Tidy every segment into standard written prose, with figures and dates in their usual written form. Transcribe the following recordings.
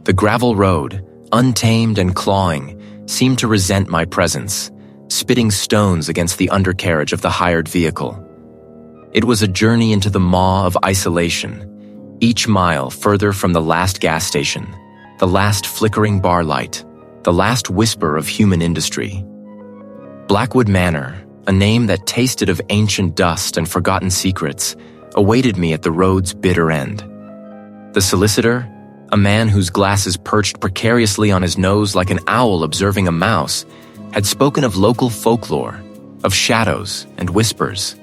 The gravel road, untamed and clawing, seemed to resent my presence, spitting stones against the undercarriage of the hired vehicle. It was a journey into the maw of isolation, each mile further from the last gas station, the last flickering bar light, the last whisper of human industry. Blackwood Manor, a name that tasted of ancient dust and forgotten secrets, awaited me at the road's bitter end. The solicitor, a man whose glasses perched precariously on his nose like an owl observing a mouse, had spoken of local folklore, of shadows and whispers.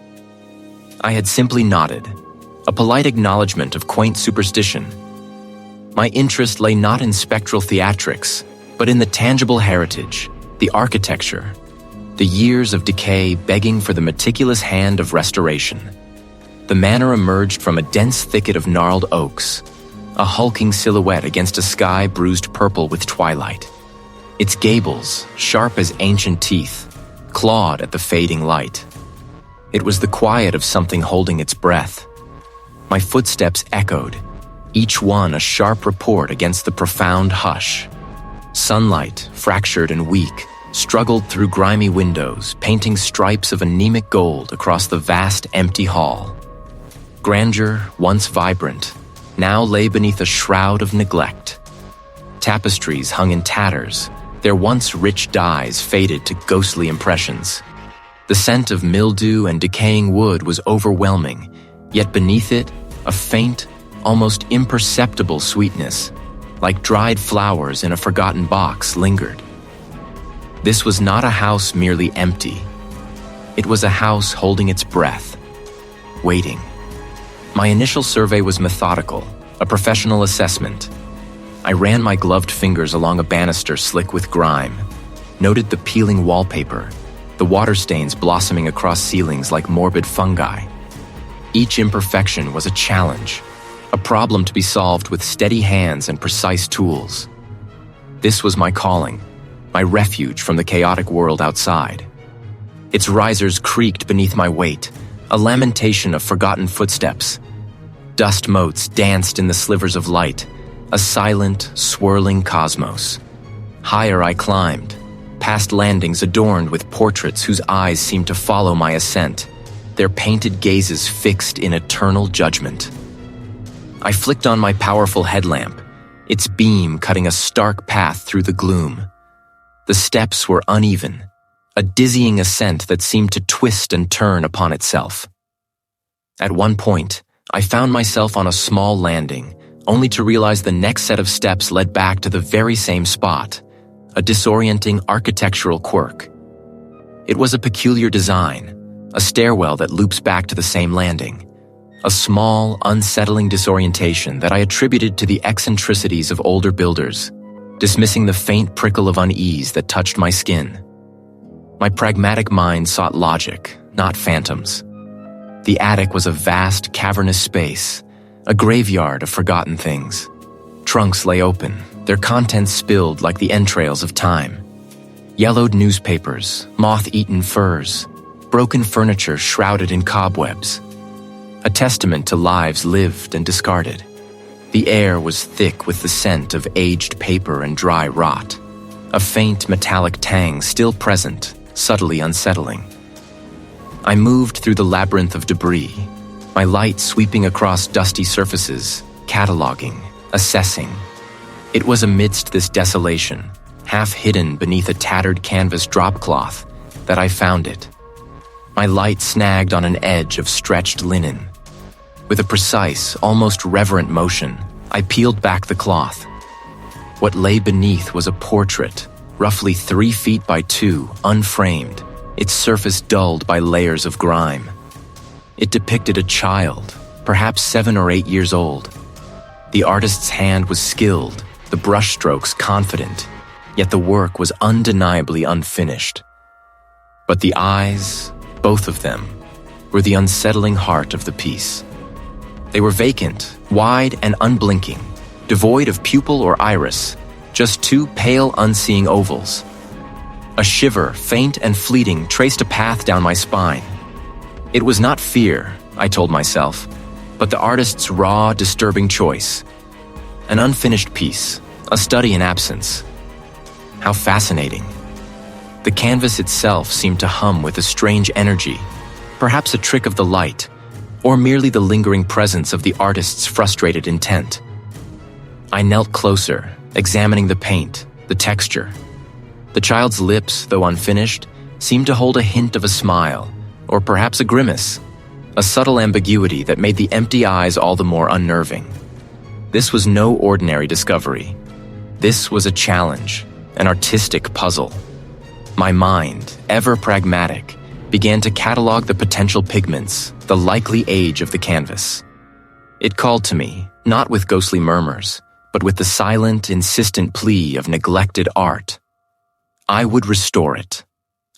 I had simply nodded, a polite acknowledgement of quaint superstition. My interest lay not in spectral theatrics, but in the tangible heritage, the architecture, the years of decay begging for the meticulous hand of restoration. The manor emerged from a dense thicket of gnarled oaks, a hulking silhouette against a sky bruised purple with twilight. Its gables, sharp as ancient teeth, clawed at the fading light. It was the quiet of something holding its breath. My footsteps echoed, each one a sharp report against the profound hush. Sunlight, fractured and weak, struggled through grimy windows, painting stripes of anemic gold across the vast, empty hall. Grandeur, once vibrant, now lay beneath a shroud of neglect. Tapestries hung in tatters, their once rich dyes faded to ghostly impressions. The scent of mildew and decaying wood was overwhelming, yet beneath it, a faint, almost imperceptible sweetness, like dried flowers in a forgotten box, lingered. This was not a house merely empty. It was a house holding its breath, waiting. My initial survey was methodical, a professional assessment. I ran my gloved fingers along a banister slick with grime, noted the peeling wallpaper, the water stains blossoming across ceilings like morbid fungi. Each imperfection was a challenge, a problem to be solved with steady hands and precise tools. This was my calling, my refuge from the chaotic world outside. Its risers creaked beneath my weight, a lamentation of forgotten footsteps. Dust motes danced in the slivers of light, a silent, swirling cosmos. Higher I climbed, past landings adorned with portraits whose eyes seemed to follow my ascent, their painted gazes fixed in eternal judgment. I flicked on my powerful headlamp, its beam cutting a stark path through the gloom. The steps were uneven, a dizzying ascent that seemed to twist and turn upon itself. At one point, I found myself on a small landing, only to realize the next set of steps led back to the very same spot, a disorienting architectural quirk. It was a peculiar design, a stairwell that loops back to the same landing, a small, unsettling disorientation that I attributed to the eccentricities of older builders, dismissing the faint prickle of unease that touched my skin. My pragmatic mind sought logic, not phantoms. The attic was a vast, cavernous space, a graveyard of forgotten things. Trunks lay open, their contents spilled like the entrails of time. Yellowed newspapers, moth-eaten furs, broken furniture shrouded in cobwebs. A testament to lives lived and discarded. The air was thick with the scent of aged paper and dry rot, a faint metallic tang still present, subtly unsettling. I moved through the labyrinth of debris, my light sweeping across dusty surfaces, cataloging, assessing. It was amidst this desolation, half hidden beneath a tattered canvas dropcloth, that I found it. My light snagged on an edge of stretched linen. With a precise, almost reverent motion, I peeled back the cloth. What lay beneath was a portrait, roughly 3 feet by 2, unframed, its surface dulled by layers of grime. It depicted a child, perhaps 7 or 8 years old. The artist's hand was skilled, the brushstrokes confident, yet the work was undeniably unfinished. But the eyes, both of them, were the unsettling heart of the piece. They were vacant, wide and unblinking, devoid of pupil or iris, just 2 pale, unseeing ovals. A shiver, faint and fleeting, traced a path down my spine. It was not fear, I told myself, but the artist's raw, disturbing choice. An unfinished piece, a study in absence. How fascinating. The canvas itself seemed to hum with a strange energy, perhaps a trick of the light, or merely the lingering presence of the artist's frustrated intent. I knelt closer, examining the paint, the texture. The child's lips, though unfinished, seemed to hold a hint of a smile, or perhaps a grimace, a subtle ambiguity that made the empty eyes all the more unnerving. This was no ordinary discovery. This was a challenge, an artistic puzzle. My mind, ever pragmatic, began to catalog the potential pigments, the likely age of the canvas. It called to me, not with ghostly murmurs, but with the silent, insistent plea of neglected art. I would restore it.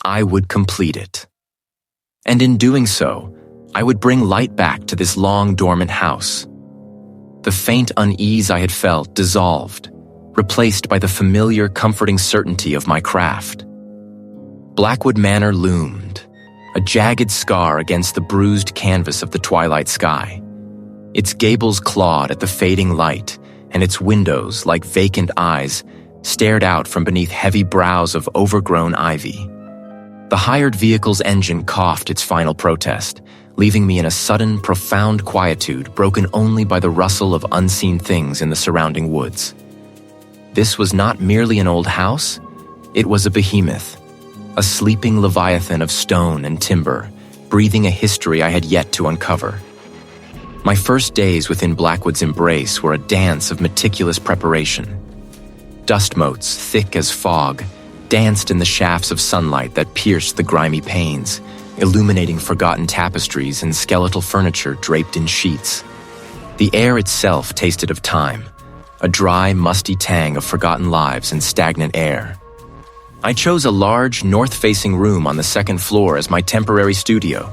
I would complete it. And in doing so, I would bring light back to this long dormant house. The faint unease I had felt dissolved, replaced by the familiar, comforting certainty of my craft. Blackwood Manor loomed, a jagged scar against the bruised canvas of the twilight sky. Its gables clawed at the fading light, and its windows, like vacant eyes, stared out from beneath heavy brows of overgrown ivy. The hired vehicle's engine coughed its final protest, leaving me in a sudden, profound quietude broken only by the rustle of unseen things in the surrounding woods. This was not merely an old house, it was a behemoth, a sleeping leviathan of stone and timber, breathing a history I had yet to uncover. My first days within Blackwood's embrace were a dance of meticulous preparation. Dust motes, thick as fog, danced in the shafts of sunlight that pierced the grimy panes, illuminating forgotten tapestries and skeletal furniture draped in sheets. The air itself tasted of time, a dry, musty tang of forgotten lives and stagnant air. I chose a large, north-facing room on the second floor as my temporary studio.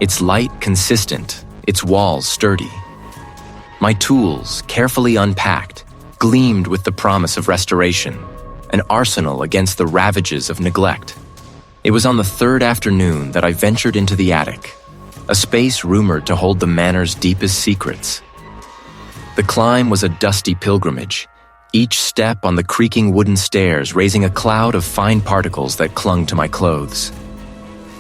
Its light consistent, its walls sturdy. My tools, carefully unpacked, gleamed with the promise of restoration, an arsenal against the ravages of neglect. It was on the third afternoon that I ventured into the attic, a space rumored to hold the manor's deepest secrets. The climb was a dusty pilgrimage, each step on the creaking wooden stairs raising a cloud of fine particles that clung to my clothes.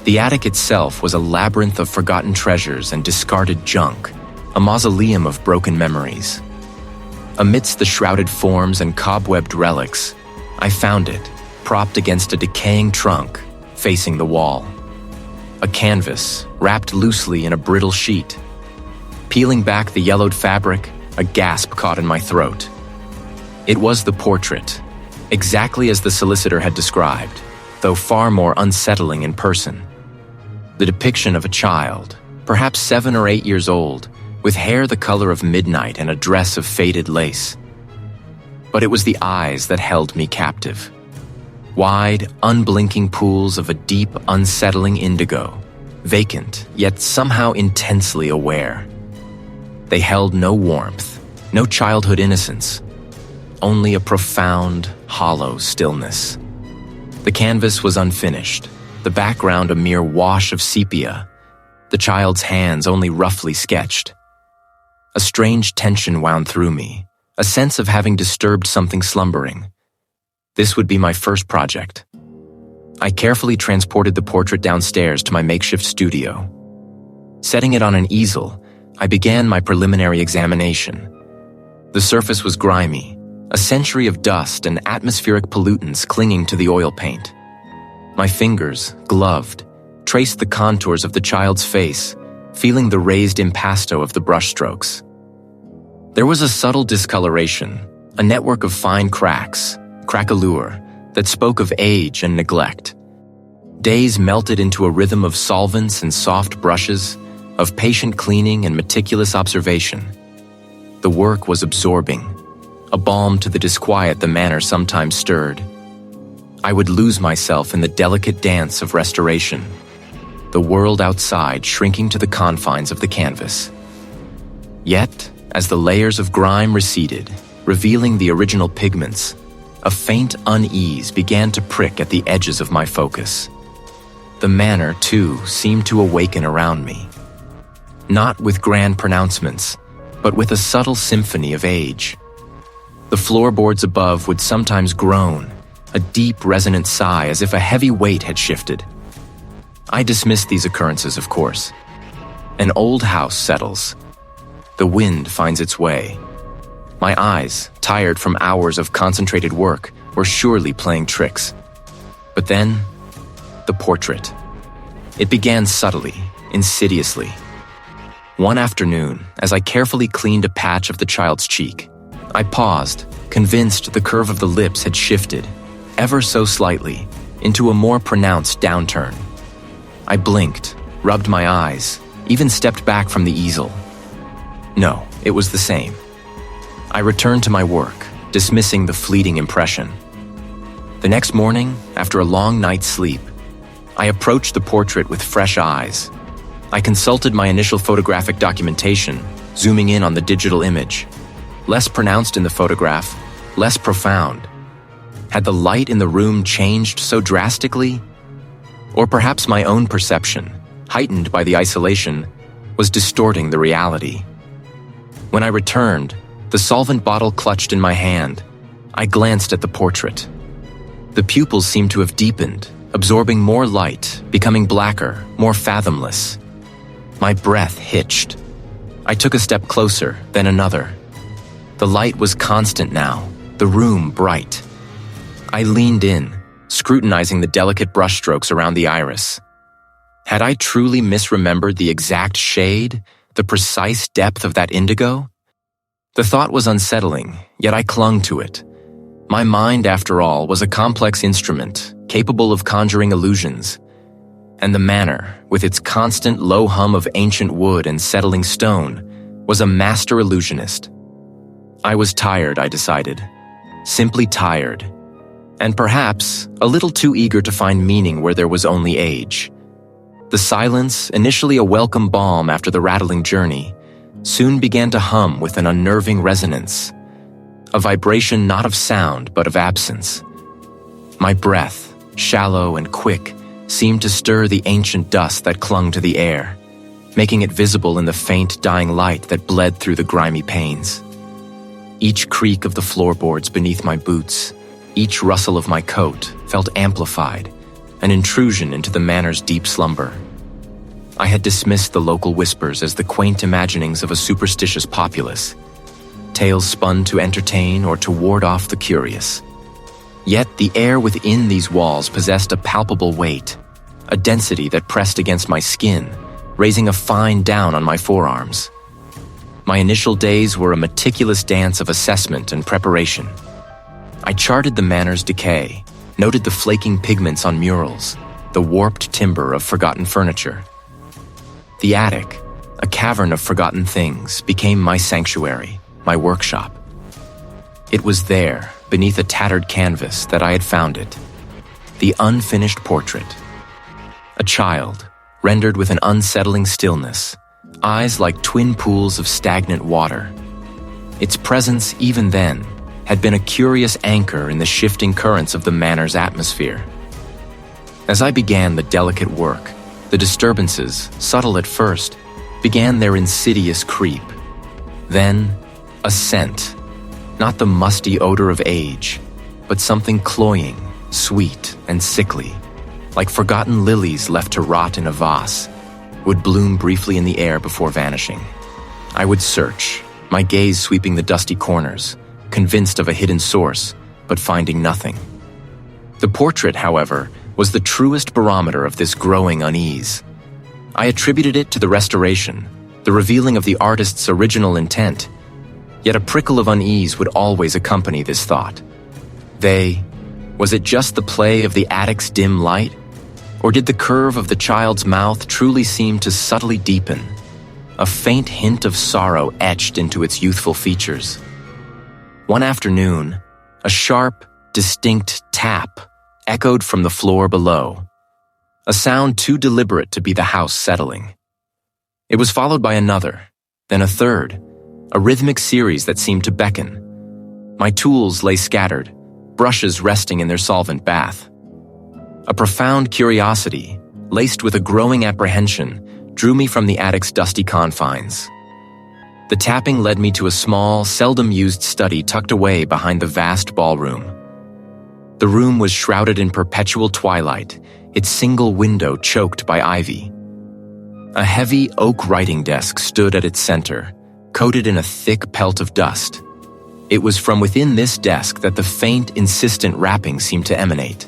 The attic itself was a labyrinth of forgotten treasures and discarded junk, a mausoleum of broken memories. Amidst the shrouded forms and cobwebbed relics, I found it, propped against a decaying trunk, facing the wall. A canvas, wrapped loosely in a brittle sheet. Peeling back the yellowed fabric, a gasp caught in my throat. It was the portrait, exactly as the solicitor had described, though far more unsettling in person. The depiction of a child, perhaps 7 or 8 years old, with hair the color of midnight and a dress of faded lace. But it was the eyes that held me captive. Wide, unblinking pools of a deep, unsettling indigo, vacant, yet somehow intensely aware. They held no warmth, no childhood innocence, only a profound, hollow stillness. The canvas was unfinished, the background a mere wash of sepia, the child's hands only roughly sketched. A strange tension wound through me, a sense of having disturbed something slumbering. This would be my first project. I carefully transported the portrait downstairs to my makeshift studio. Setting it on an easel, I began my preliminary examination. The surface was grimy, a century of dust and atmospheric pollutants clinging to the oil paint. My fingers, gloved, traced the contours of the child's face, feeling the raised impasto of the brushstrokes. There was a subtle discoloration, a network of fine cracks, craquelure, that spoke of age and neglect. Days melted into a rhythm of solvents and soft brushes, of patient cleaning and meticulous observation. The work was absorbing, a balm to the disquiet the manor sometimes stirred. I would lose myself in the delicate dance of restoration, the world outside shrinking to the confines of the canvas. Yet, as the layers of grime receded, revealing the original pigments, a faint unease began to prick at the edges of my focus. The manor, too, seemed to awaken around me. Not with grand pronouncements, but with a subtle symphony of age. The floorboards above would sometimes groan, a deep, resonant sigh as if a heavy weight had shifted. I dismissed these occurrences, of course. An old house settles. The wind finds its way. My eyes, tired from hours of concentrated work, were surely playing tricks. But then, the portrait. It began subtly, insidiously. One afternoon, as I carefully cleaned a patch of the child's cheek, I paused, convinced the curve of the lips had shifted, ever so slightly, into a more pronounced downturn. I blinked, rubbed my eyes, even stepped back from the easel. No, it was the same. I returned to my work, dismissing the fleeting impression. The next morning, after a long night's sleep, I approached the portrait with fresh eyes. I consulted my initial photographic documentation, zooming in on the digital image. Less pronounced in the photograph, less profound. Had the light in the room changed so drastically? Or perhaps my own perception, heightened by the isolation, was distorting the reality. When I returned, the solvent bottle clutched in my hand, I glanced at the portrait. The pupils seemed to have deepened, absorbing more light, becoming blacker, more fathomless. My breath hitched. I took a step closer, then another. The light was constant now, the room bright. I leaned in, scrutinizing the delicate brushstrokes around the iris. Had I truly misremembered the exact shade, the precise depth of that indigo? The thought was unsettling, yet I clung to it. My mind, after all, was a complex instrument, capable of conjuring illusions. And the manor, with its constant low hum of ancient wood and settling stone, was a master illusionist. I was tired, I decided. Simply tired. And perhaps a little too eager to find meaning where there was only age. The silence, initially a welcome balm after the rattling journey, soon began to hum with an unnerving resonance, a vibration not of sound but of absence. My breath, shallow and quick, seemed to stir the ancient dust that clung to the air, making it visible in the faint dying light that bled through the grimy panes. Each creak of the floorboards beneath my boots, each rustle of my coat felt amplified, an intrusion into the manor's deep slumber. I had dismissed the local whispers as the quaint imaginings of a superstitious populace, tales spun to entertain or to ward off the curious. Yet the air within these walls possessed a palpable weight, a density that pressed against my skin, raising a fine down on my forearms. My initial days were a meticulous dance of assessment and preparation. I charted the manor's decay, noted the flaking pigments on murals, the warped timber of forgotten furniture. The attic, a cavern of forgotten things, became my sanctuary, my workshop. It was there, beneath a tattered canvas, that I had found it. The unfinished portrait. A child, rendered with an unsettling stillness, eyes like twin pools of stagnant water. Its presence, even then, had been a curious anchor in the shifting currents of the manor's atmosphere. As I began the delicate work, the disturbances, subtle at first, began their insidious creep. Then, a scent, not the musty odor of age, but something cloying, sweet, and sickly, like forgotten lilies left to rot in a vase, would bloom briefly in the air before vanishing. I would search, my gaze sweeping the dusty corners, convinced of a hidden source, but finding nothing. The portrait, however, was the truest barometer of this growing unease. I attributed it to the restoration, the revealing of the artist's original intent, yet a prickle of unease would always accompany this thought. Was it just the play of the attic's dim light? Or did the curve of the child's mouth truly seem to subtly deepen, a faint hint of sorrow etched into its youthful features? One afternoon, a sharp, distinct tap echoed from the floor below, a sound too deliberate to be the house settling. It was followed by another, then a third, a rhythmic series that seemed to beckon. My tools lay scattered, brushes resting in their solvent bath. A profound curiosity, laced with a growing apprehension, drew me from the attic's dusty confines. The tapping led me to a small, seldom-used study tucked away behind the vast ballroom. The room was shrouded in perpetual twilight, its single window choked by ivy. A heavy oak writing desk stood at its center, coated in a thick pelt of dust. It was from within this desk that the faint, insistent rapping seemed to emanate.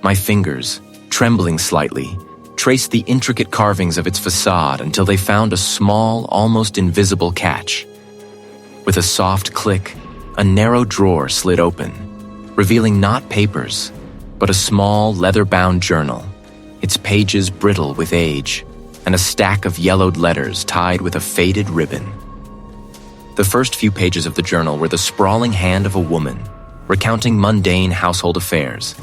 My fingers, trembling slightly, traced the intricate carvings of its facade until they found a small, almost invisible catch. With a soft click, a narrow drawer slid open, revealing not papers, but a small, leather-bound journal, its pages brittle with age, and a stack of yellowed letters tied with a faded ribbon. The first few pages of the journal were the sprawling hand of a woman, recounting mundane household affairs.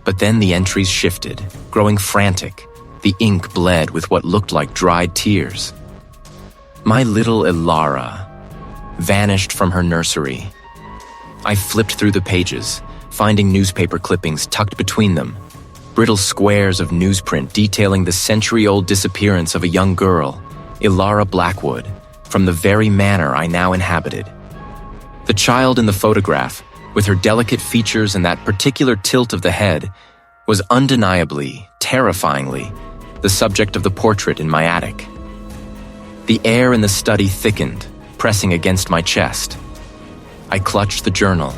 But then the entries shifted, growing frantic. The ink bled with what looked like dried tears. My little Ilara vanished from her nursery. I flipped through the pages, finding newspaper clippings tucked between them, brittle squares of newsprint detailing the century-old disappearance of a young girl, Ilara Blackwood, from the very manor I now inhabited. The child in the photograph, with her delicate features and that particular tilt of the head, was undeniably, terrifyingly, the subject of the portrait in my attic. The air in the study thickened, pressing against my chest. I clutched the journal,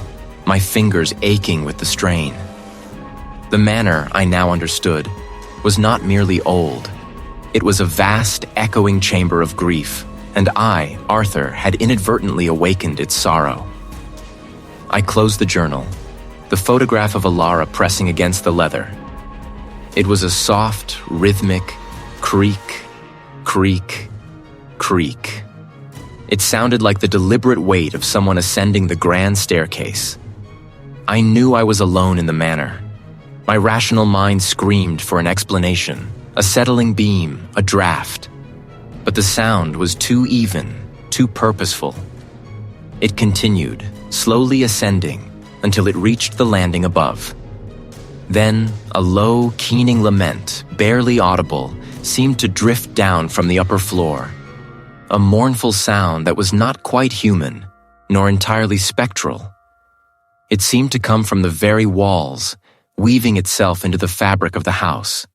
my fingers aching with the strain. The manor, I now understood, was not merely old. It was a vast, echoing chamber of grief, and I, Arthur, had inadvertently awakened its sorrow. I closed the journal, the photograph of Ilara pressing against the leather. It was a soft, rhythmic creak, creak, creak. It sounded like the deliberate weight of someone ascending the grand staircase. I knew I was alone in the manor. My rational mind screamed for an explanation, a settling beam, a draft. But the sound was too even, too purposeful. It continued, slowly ascending, until it reached the landing above. Then, a low, keening lament, barely audible, seemed to drift down from the upper floor. A mournful sound that was not quite human, nor entirely spectral. It seemed to come from the very walls, weaving itself into the fabric of the house.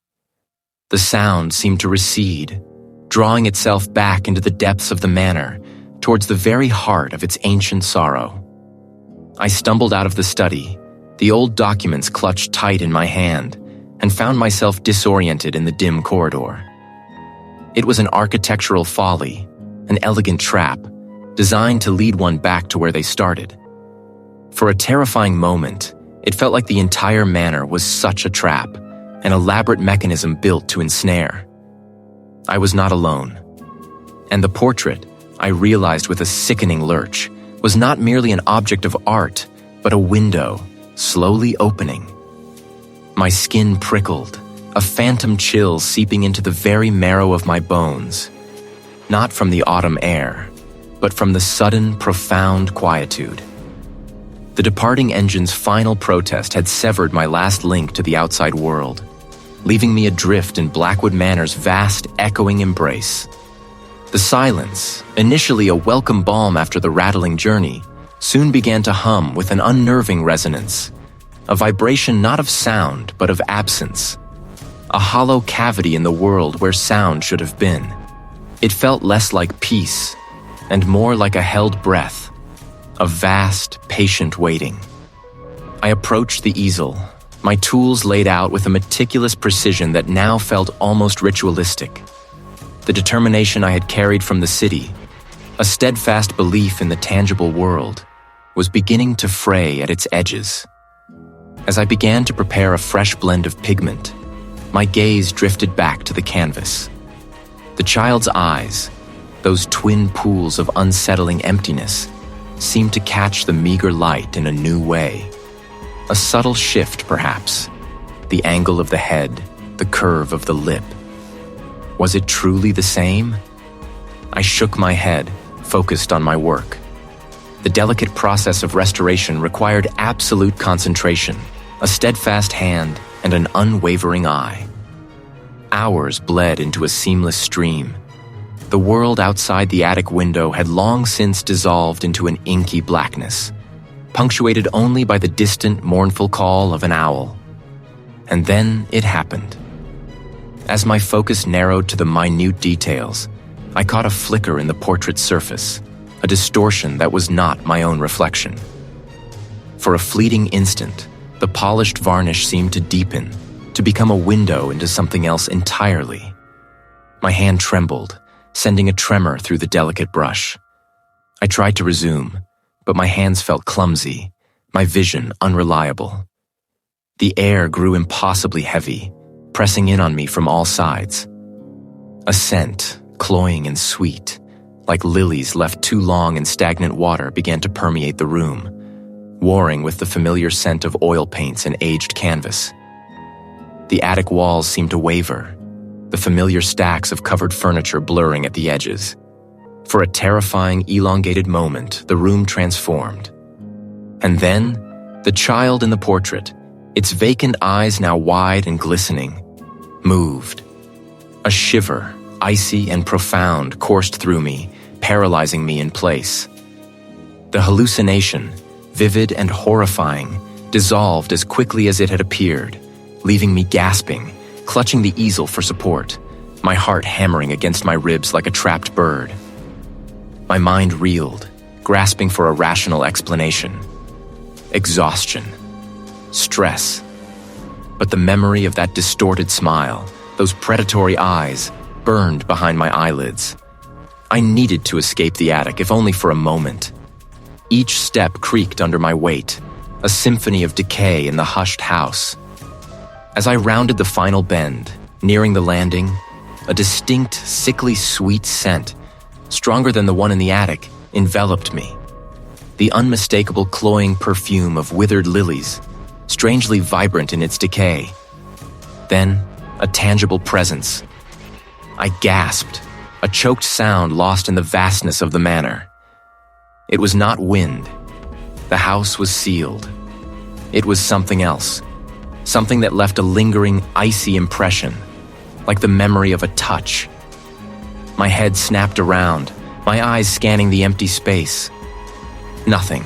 The sound seemed to recede, drawing itself back into the depths of the manor, towards the very heart of its ancient sorrow. I stumbled out of the study, the old documents clutched tight in my hand, and found myself disoriented in the dim corridor. It was an architectural folly, an elegant trap, designed to lead one back to where they started. For a terrifying moment, it felt like the entire manor was such a trap, an elaborate mechanism built to ensnare. I was not alone. And the portrait, I realized with a sickening lurch, was not merely an object of art, but a window, slowly opening. My skin prickled, a phantom chill seeping into the very marrow of my bones, not from the autumn air, but from the sudden, profound quietude. The departing engine's final protest had severed my last link to the outside world, leaving me adrift in Blackwood Manor's vast, echoing embrace. The silence, initially a welcome balm after the rattling journey, soon began to hum with an unnerving resonance, a vibration not of sound but of absence, a hollow cavity in the world where sound should have been. It felt less like peace and more like a held breath, a vast, patient waiting. I approached the easel, my tools laid out with a meticulous precision that now felt almost ritualistic. The determination I had carried from the city, a steadfast belief in the tangible world, was beginning to fray at its edges. As I began to prepare a fresh blend of pigment, my gaze drifted back to the canvas. The child's eyes, those twin pools of unsettling emptiness, seemed to catch the meager light in a new way. A subtle shift, perhaps. The angle of the head, the curve of the lip. Was it truly the same? I shook my head, focused on my work. The delicate process of restoration required absolute concentration, a steadfast hand, and an unwavering eye. Hours bled into a seamless stream. The world outside the attic window had long since dissolved into an inky blackness, punctuated only by the distant, mournful call of an owl. And then it happened. As my focus narrowed to the minute details, I caught a flicker in the portrait's surface, a distortion that was not my own reflection. For a fleeting instant, the polished varnish seemed to deepen, to become a window into something else entirely. My hand trembled, sending a tremor through the delicate brush. I tried to resume, but my hands felt clumsy, my vision unreliable. The air grew impossibly heavy, pressing in on me from all sides. A scent, cloying and sweet, like lilies left too long in stagnant water, began to permeate the room, warring with the familiar scent of oil paints and aged canvas. The attic walls seemed to waver, the familiar stacks of covered furniture blurring at the edges. For a terrifying, elongated moment, the room transformed. And then, the child in the portrait, its vacant eyes now wide and glistening, moved. A shiver, icy and profound, coursed through me, paralyzing me in place. The hallucination, vivid and horrifying, dissolved as quickly as it had appeared, leaving me gasping, clutching the easel for support, my heart hammering against my ribs like a trapped bird. My mind reeled, grasping for a rational explanation. Exhaustion. Stress. But the memory of that distorted smile, those predatory eyes, burned behind my eyelids. I needed to escape the attic, if only for a moment. Each step creaked under my weight, a symphony of decay in the hushed house. As I rounded the final bend, nearing the landing, a distinct, sickly sweet scent, stronger than the one in the attic, enveloped me. The unmistakable cloying perfume of withered lilies, strangely vibrant in its decay. Then, a tangible presence. I gasped, a choked sound lost in the vastness of the manor. It was not wind. The house was sealed. It was something else. Something that left a lingering, icy impression, like the memory of a touch. My head snapped around, my eyes scanning the empty space. Nothing.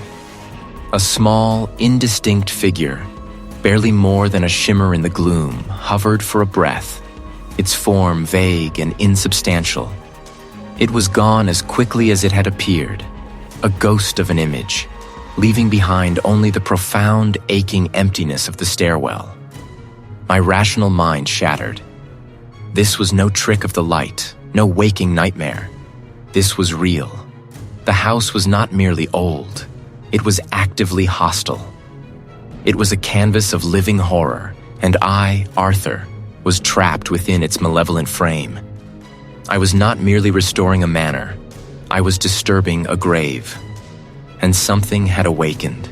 A small, indistinct figure, barely more than a shimmer in the gloom, hovered for a breath, its form vague and insubstantial. It was gone as quickly as it had appeared, a ghost of an image, leaving behind only the profound, aching emptiness of the stairwell. My rational mind shattered. This was no trick of the light, no waking nightmare. This was real. The house was not merely old. It was actively hostile. It was a canvas of living horror, and I, Arthur, was trapped within its malevolent frame. I was not merely restoring a manor. I was disturbing a grave. And something had awakened.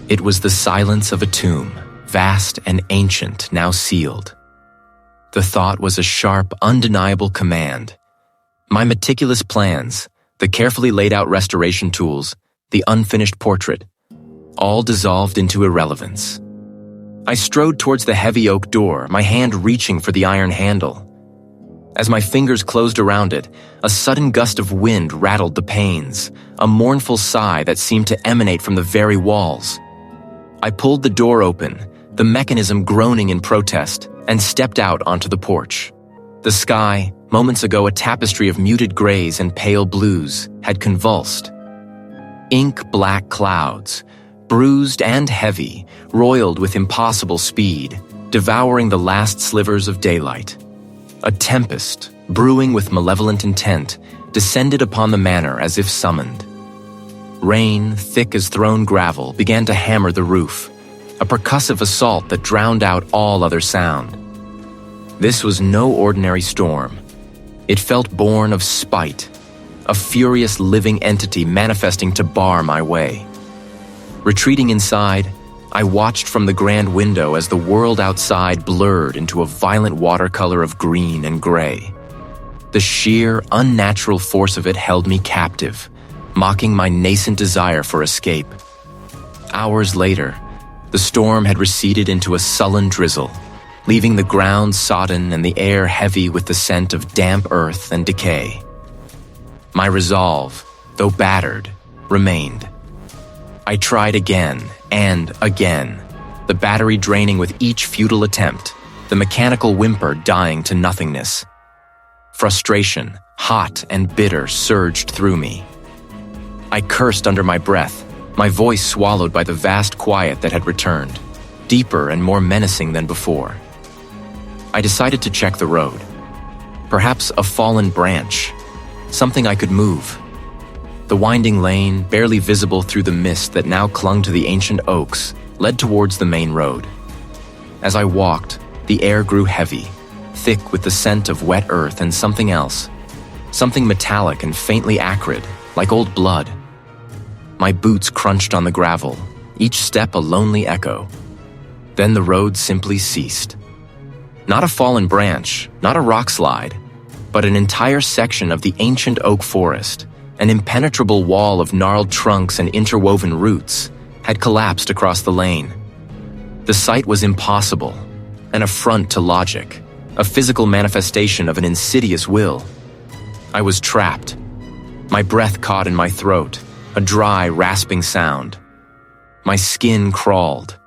It was the silence of a tomb, vast and ancient, now sealed. The thought was a sharp, undeniable command. My meticulous plans, the carefully laid out restoration tools, the unfinished portrait, all dissolved into irrelevance. I strode towards the heavy oak door, my hand reaching for the iron handle. As my fingers closed around it, a sudden gust of wind rattled the panes, a mournful sigh that seemed to emanate from the very walls. I pulled the door open, the mechanism groaning in protest, and stepped out onto the porch. The sky, moments ago a tapestry of muted grays and pale blues, had convulsed. Ink-black clouds, bruised and heavy, roiled with impossible speed, devouring the last slivers of daylight. A tempest, brewing with malevolent intent, descended upon the manor as if summoned. Rain, thick as thrown gravel, began to hammer the roof, a percussive assault that drowned out all other sound. This was no ordinary storm. It felt born of spite, a furious living entity manifesting to bar my way. Retreating inside, I watched from the grand window as the world outside blurred into a violent watercolor of green and gray. The sheer, unnatural force of it held me captive, mocking my nascent desire for escape. Hours later, the storm had receded into a sullen drizzle, leaving the ground sodden and the air heavy with the scent of damp earth and decay. My resolve, though battered, remained. I tried again and again, the battery draining with each futile attempt, the mechanical whimper dying to nothingness. Frustration, hot and bitter, surged through me. I cursed under my breath, my voice swallowed by the vast quiet that had returned, deeper and more menacing than before. I decided to check the road. Perhaps a fallen branch, something I could move. The winding lane, barely visible through the mist that now clung to the ancient oaks, led towards the main road. As I walked, the air grew heavy, thick with the scent of wet earth and something else, something metallic and faintly acrid, like old blood. My boots crunched on the gravel, each step a lonely echo. Then the road simply ceased. Not a fallen branch, not a rock slide, but an entire section of the ancient oak forest, an impenetrable wall of gnarled trunks and interwoven roots, had collapsed across the lane. The sight was impossible, an affront to logic, a physical manifestation of an insidious will. I was trapped. My breath caught in my throat, a dry, rasping sound. My skin crawled.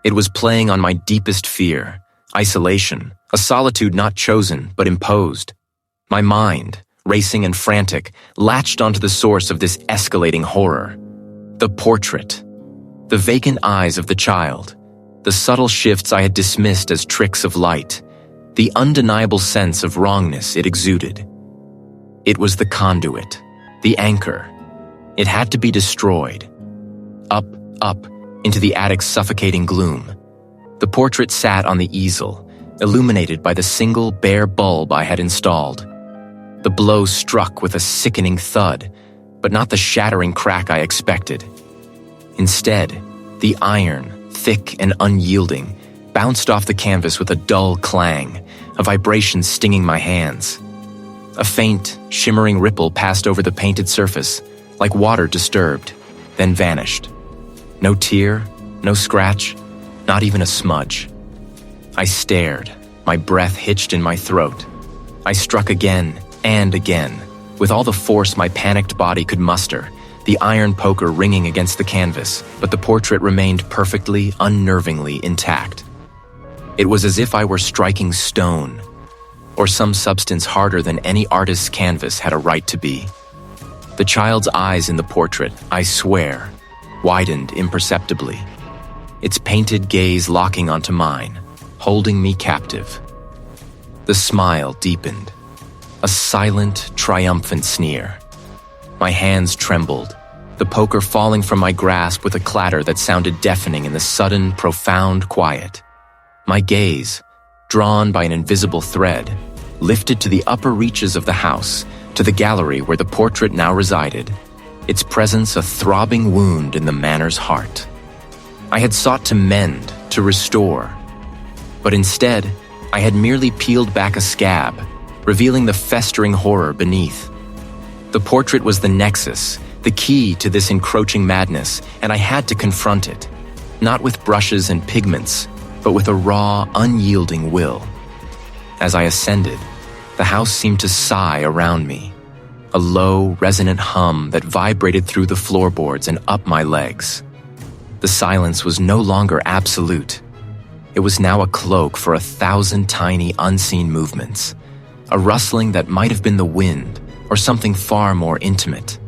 It was playing on my deepest fear, isolation, a solitude not chosen but imposed. My mind, racing and frantic, latched onto the source of this escalating horror. The portrait. The vacant eyes of the child. The subtle shifts I had dismissed as tricks of light. The undeniable sense of wrongness it exuded. It was the conduit, the anchor. It had to be destroyed. Up, into the attic's suffocating gloom. The portrait sat on the easel, illuminated by the single bare bulb I had installed. The blow struck with a sickening thud, but not the shattering crack I expected. Instead, the iron, thick and unyielding, bounced off the canvas with a dull clang, a vibration stinging my hands. A faint, shimmering ripple passed over the painted surface, like water disturbed, then vanished. No tear, no scratch, not even a smudge. I stared, my breath hitched in my throat. I struck again and again, with all the force my panicked body could muster, the iron poker ringing against the canvas, but the portrait remained perfectly, unnervingly intact. It was as if I were striking stone, or some substance harder than any artist's canvas had a right to be. The child's eyes in the portrait, I swear, widened imperceptibly, its painted gaze locking onto mine, holding me captive. The smile deepened, a silent, triumphant sneer. My hands trembled, the poker falling from my grasp with a clatter that sounded deafening in the sudden, profound quiet. My gaze, drawn by an invisible thread, lifted to the upper reaches of the house, to the gallery where the portrait now resided, its presence a throbbing wound in the manor's heart. I had sought to mend, to restore, but instead, I had merely peeled back a scab, revealing the festering horror beneath. The portrait was the nexus, the key to this encroaching madness, and I had to confront it, not with brushes and pigments, but with a raw, unyielding will. As I ascended, the house seemed to sigh around me, a low, resonant hum that vibrated through the floorboards and up my legs. The silence was no longer absolute. It was now a cloak for 1,000 tiny, unseen movements, a rustling that might have been the wind or something far more intimate.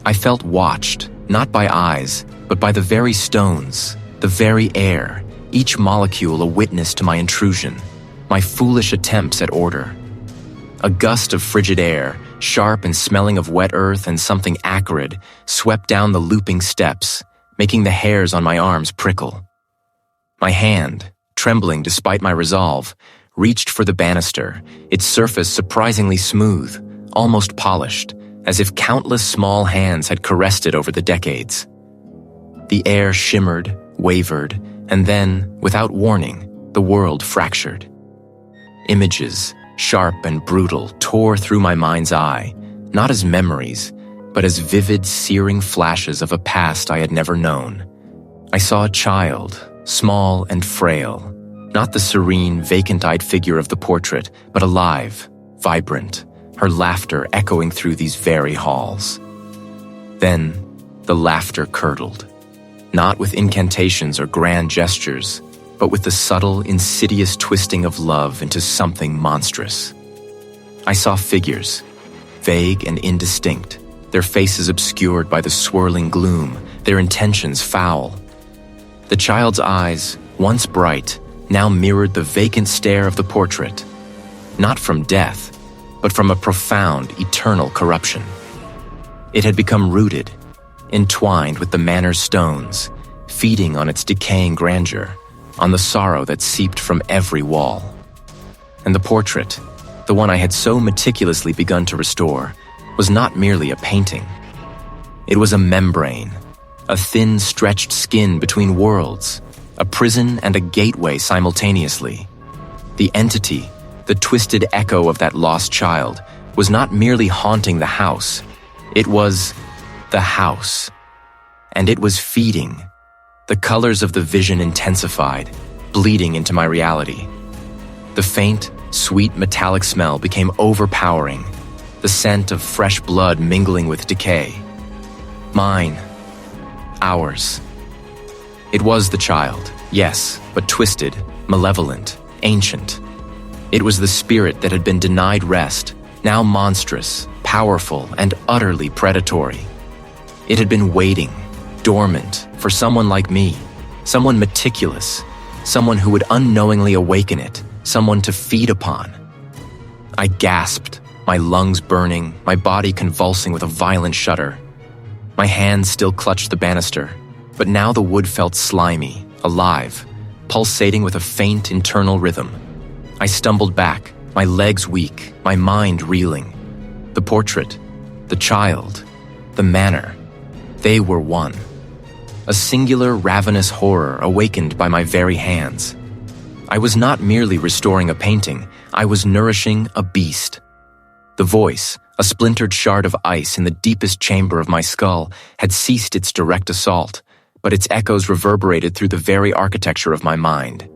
I felt watched, not by eyes, but by the very stones, the very air, each molecule a witness to my intrusion, my foolish attempts at order. A gust of frigid air, sharp and smelling of wet earth and something acrid, swept down the looping steps, making the hairs on my arms prickle. My hand, trembling despite my resolve, reached for the banister, its surface surprisingly smooth, almost polished, as if countless small hands had caressed it over the decades. The air shimmered, wavered, and then, without warning, the world fractured. Images, sharp and brutal, tore through my mind's eye, not as memories, but as vivid, searing flashes of a past I had never known. I saw a child, small and frail, not the serene, vacant-eyed figure of the portrait, but alive, vibrant, her laughter echoing through these very halls. Then, the laughter curdled, not with incantations or grand gestures, but with the subtle, insidious twisting of love into something monstrous. I saw figures, vague and indistinct, their faces obscured by the swirling gloom, their intentions foul. The child's eyes, once bright, now mirrored the vacant stare of the portrait, not from death, but from a profound, eternal corruption. It had become rooted, entwined with the manor's stones, feeding on its decaying grandeur, on the sorrow that seeped from every wall. And the portrait, the one I had so meticulously begun to restore, was not merely a painting. It was a membrane, a thin, stretched skin between worlds, a prison and a gateway simultaneously. The entity, the twisted echo of that lost child, was not merely haunting the house. It was the house. And it was feeding. The colors of the vision intensified, bleeding into my reality. The faint, sweet metallic smell became overpowering, the scent of fresh blood mingling with decay. Mine. Ours. It was the child, yes, but twisted, malevolent, ancient. It was the spirit that had been denied rest, now monstrous, powerful, and utterly predatory. It had been waiting, dormant, for someone like me, someone meticulous, someone who would unknowingly awaken it, someone to feed upon. I gasped, my lungs burning, my body convulsing with a violent shudder. My hands still clutched the banister, but now the wood felt slimy, alive, pulsating with a faint internal rhythm. I stumbled back, my legs weak, my mind reeling. The portrait, the child, the manor, they were one. A singular, ravenous horror awakened by my very hands. I was not merely restoring a painting, I was nourishing a beast. The voice, a splintered shard of ice in the deepest chamber of my skull, had ceased its direct assault, but its echoes reverberated through the very architecture of my mind.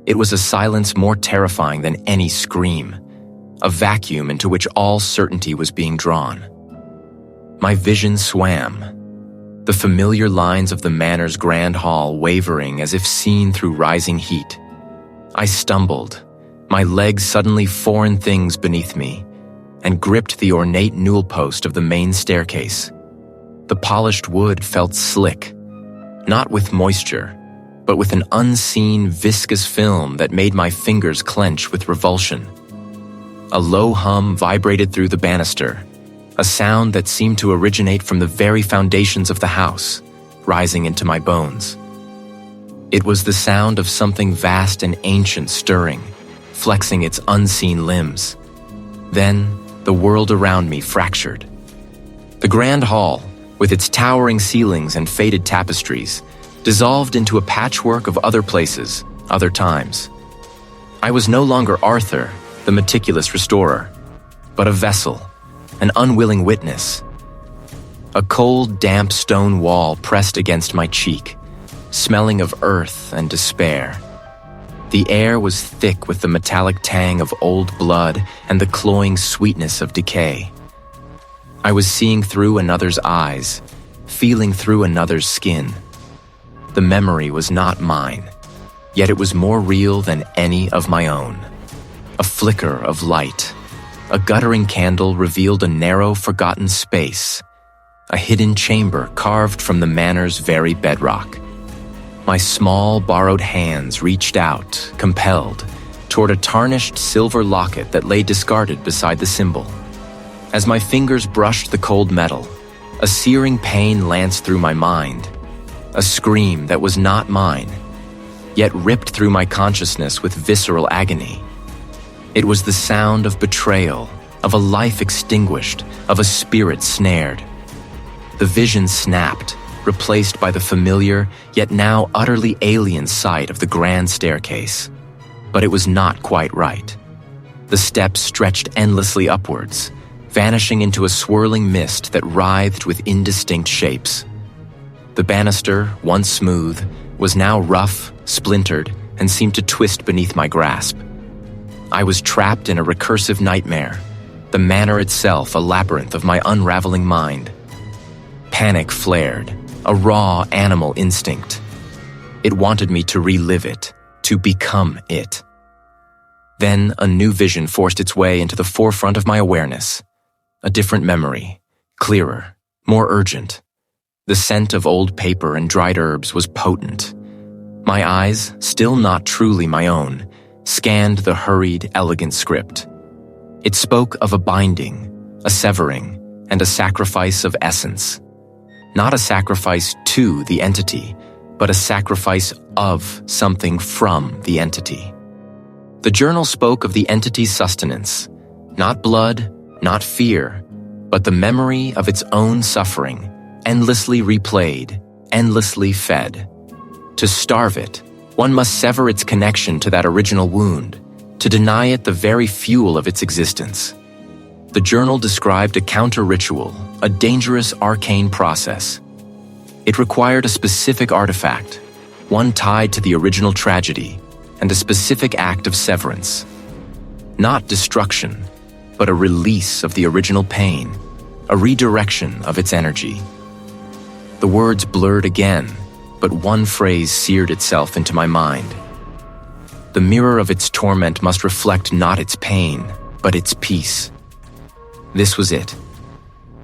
It was a silence more terrifying than any scream, a vacuum into which all certainty was being drawn. My vision swam, the familiar lines of the manor's grand hall wavering as if seen through rising heat. I stumbled, my legs suddenly foreign things beneath me, and gripped the ornate newel post of the main staircase. The polished wood felt slick, not with moisture, but with an unseen, viscous film that made my fingers clench with revulsion. A low hum vibrated through the banister, a sound that seemed to originate from the very foundations of the house, rising into my bones. It was the sound of something vast and ancient stirring, flexing its unseen limbs. Then, the world around me fractured. The grand hall, with its towering ceilings and faded tapestries, dissolved into a patchwork of other places, other times. I was no longer Arthur, the meticulous restorer, but a vessel, an unwilling witness. A cold, damp stone wall pressed against my cheek, smelling of earth and despair. The air was thick with the metallic tang of old blood and the cloying sweetness of decay. I was seeing through another's eyes, feeling through another's skin. The memory was not mine, yet it was more real than any of my own. A flicker of light, a guttering candle revealed a narrow, forgotten space, a hidden chamber carved from the manor's very bedrock. My small, borrowed hands reached out, compelled, toward a tarnished silver locket that lay discarded beside the symbol. As my fingers brushed the cold metal, a searing pain lanced through my mind, a scream that was not mine, yet ripped through my consciousness with visceral agony. It was the sound of betrayal, of a life extinguished, of a spirit snared. The vision snapped, replaced by the familiar, yet now utterly alien sight of the grand staircase. But it was not quite right. The steps stretched endlessly upwards, vanishing into a swirling mist that writhed with indistinct shapes. The banister, once smooth, was now rough, splintered, and seemed to twist beneath my grasp. I was trapped in a recursive nightmare, the manor itself a labyrinth of my unraveling mind. Panic flared, a raw animal instinct. It wanted me to relive it, to become it. Then a new vision forced its way into the forefront of my awareness. A different memory, clearer, more urgent. The scent of old paper and dried herbs was potent. My eyes, still not truly my own, scanned the hurried, elegant script. It spoke of a binding, a severing, and a sacrifice of essence. Not a sacrifice to the entity, but a sacrifice of something from the entity. The journal spoke of the entity's sustenance, not blood, not fear, but the memory of its own suffering, endlessly replayed, endlessly fed. To starve it, one must sever its connection to that original wound, to deny it the very fuel of its existence. The journal described a counter-ritual, a dangerous arcane process. It required a specific artifact, one tied to the original tragedy, and a specific act of severance. Not destruction, but a release of the original pain, a redirection of its energy. The words blurred again, but one phrase seared itself into my mind. The mirror of its torment must reflect not its pain, but its peace. This was it.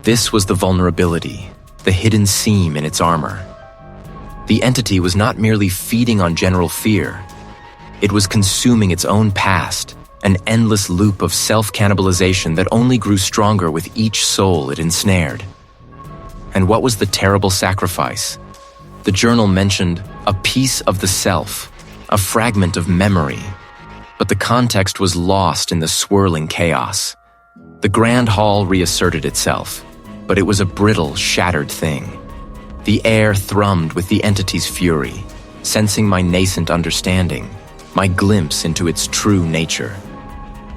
This was the vulnerability, the hidden seam in its armor. The entity was not merely feeding on general fear. It was consuming its own past, an endless loop of self-cannibalization that only grew stronger with each soul it ensnared. And what was the terrible sacrifice? The journal mentioned a piece of the self, a fragment of memory, but the context was lost in the swirling chaos. The grand hall reasserted itself, but it was a brittle, shattered thing. The air thrummed with the entity's fury, sensing my nascent understanding, my glimpse into its true nature.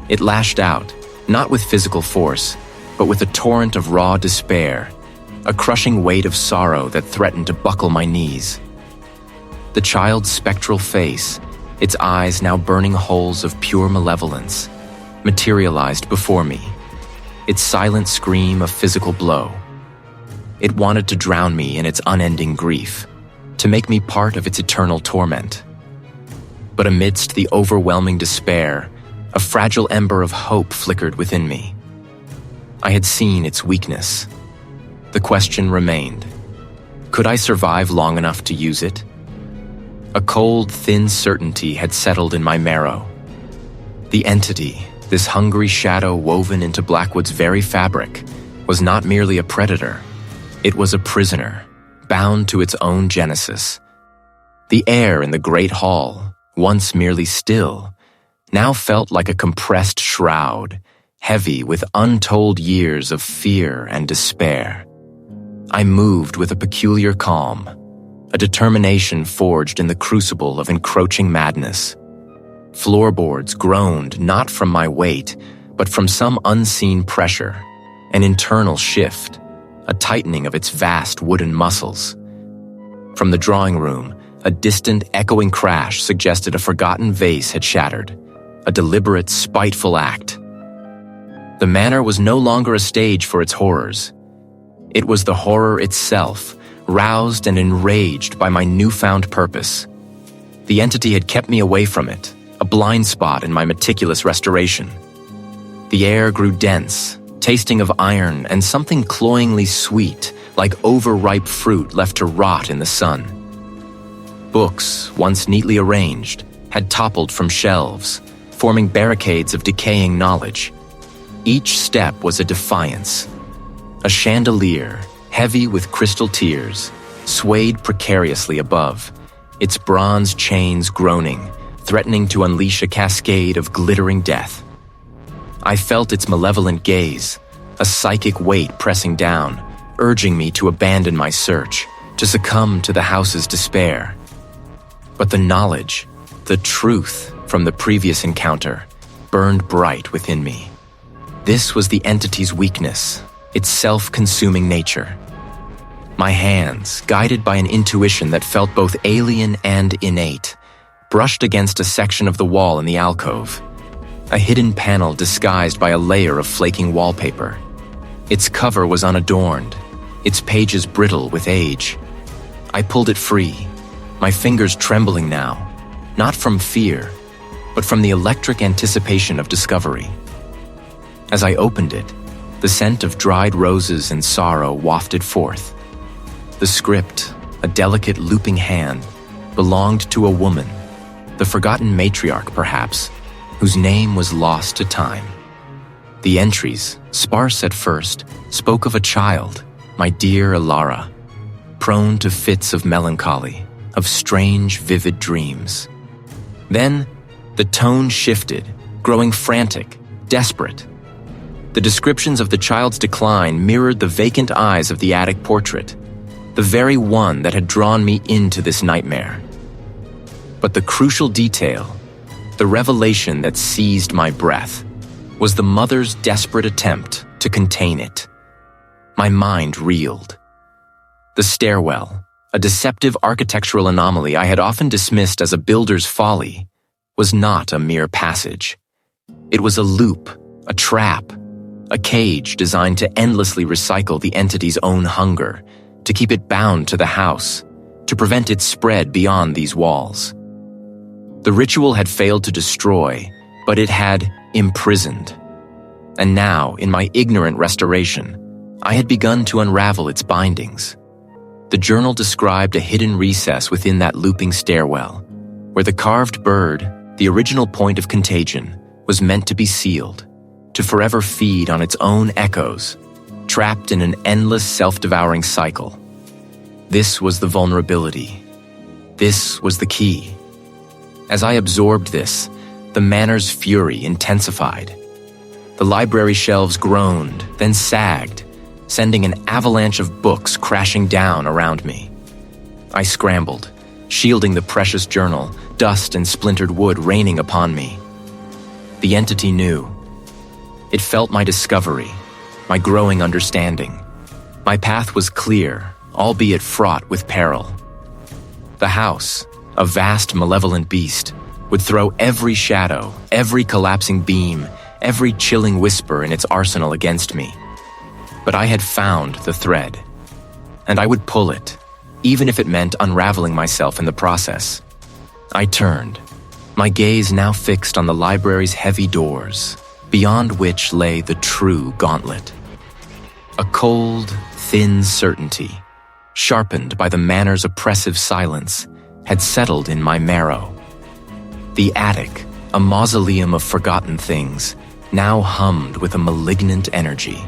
It lashed out, not with physical force, but with a torrent of raw despair, a crushing weight of sorrow that threatened to buckle my knees. The child's spectral face, its eyes now burning holes of pure malevolence, materialized before me, its silent scream a physical blow. It wanted to drown me in its unending grief, to make me part of its eternal torment. But amidst the overwhelming despair, a fragile ember of hope flickered within me. I had seen its weakness. The question remained, could I survive long enough to use it? A cold, thin certainty had settled in my marrow. The entity, this hungry shadow woven into Blackwood's very fabric, was not merely a predator. It was a prisoner, bound to its own genesis. The air in the great hall, once merely still, now felt like a compressed shroud, heavy with untold years of fear and despair. I moved with a peculiar calm, a determination forged in the crucible of encroaching madness. Floorboards groaned not from my weight, but from some unseen pressure, an internal shift, a tightening of its vast wooden muscles. From the drawing room, a distant, echoing crash suggested a forgotten vase had shattered, a deliberate, spiteful act. The manor was no longer a stage for its horrors. It was the horror itself, roused and enraged by my newfound purpose. The entity had kept me away from it, a blind spot in my meticulous restoration. The air grew dense, tasting of iron and something cloyingly sweet, like overripe fruit left to rot in the sun. Books, once neatly arranged, had toppled from shelves, forming barricades of decaying knowledge. Each step was a defiance. A chandelier, heavy with crystal tears, swayed precariously above, its bronze chains groaning, threatening to unleash a cascade of glittering death. I felt its malevolent gaze, a psychic weight pressing down, urging me to abandon my search, to succumb to the house's despair. But the knowledge, the truth from the previous encounter, burned bright within me. This was the entity's weakness, its self-consuming nature. My hands, guided by an intuition that felt both alien and innate, brushed against a section of the wall in the alcove. a hidden panel disguised by a layer of flaking wallpaper. Its cover was unadorned, its pages brittle with age. I pulled it free, my fingers trembling now, not from fear, but from the electric anticipation of discovery. As I opened it, the scent of dried roses and sorrow wafted forth. The script, a delicate looping hand, belonged to a woman, the forgotten matriarch perhaps, whose name was lost to time. The entries, sparse at first, spoke of a child, my dear Alara, prone to fits of melancholy, of strange, vivid dreams. Then, the tone shifted, growing frantic, desperate. The descriptions of the child's decline mirrored the vacant eyes of the attic portrait, the very one that had drawn me into this nightmare. But the crucial detail, the revelation that seized my breath, was the mother's desperate attempt to contain it. My mind reeled. The stairwell, a deceptive architectural anomaly I had often dismissed as a builder's folly, was not a mere passage. It was a loop, a trap, a cage designed to endlessly recycle the entity's own hunger, to keep it bound to the house, to prevent its spread beyond these walls. The ritual had failed to destroy, but it had imprisoned. And now, in my ignorant restoration, I had begun to unravel its bindings. The journal described a hidden recess within that looping stairwell, where the carved bird, the original point of contagion, was meant to be sealed, to forever feed on its own echoes, trapped in an endless self-devouring cycle. This was the vulnerability. This was the key. As I absorbed this, the manor's fury intensified. The library shelves groaned, then sagged, sending an avalanche of books crashing down around me. I scrambled, shielding the precious journal, dust and splintered wood raining upon me. The entity knew. It felt my discovery, my growing understanding. My path was clear, albeit fraught with peril. The house, a vast malevolent beast, would throw every shadow, every collapsing beam, every chilling whisper in its arsenal against me. But I had found the thread, and I would pull it, even if it meant unraveling myself in the process. I turned, my gaze now fixed on the library's heavy doors, beyond which lay the true gauntlet. A cold, thin certainty, sharpened by the manor's oppressive silence, had settled in my marrow. The attic, a mausoleum of forgotten things, now hummed with a malignant energy.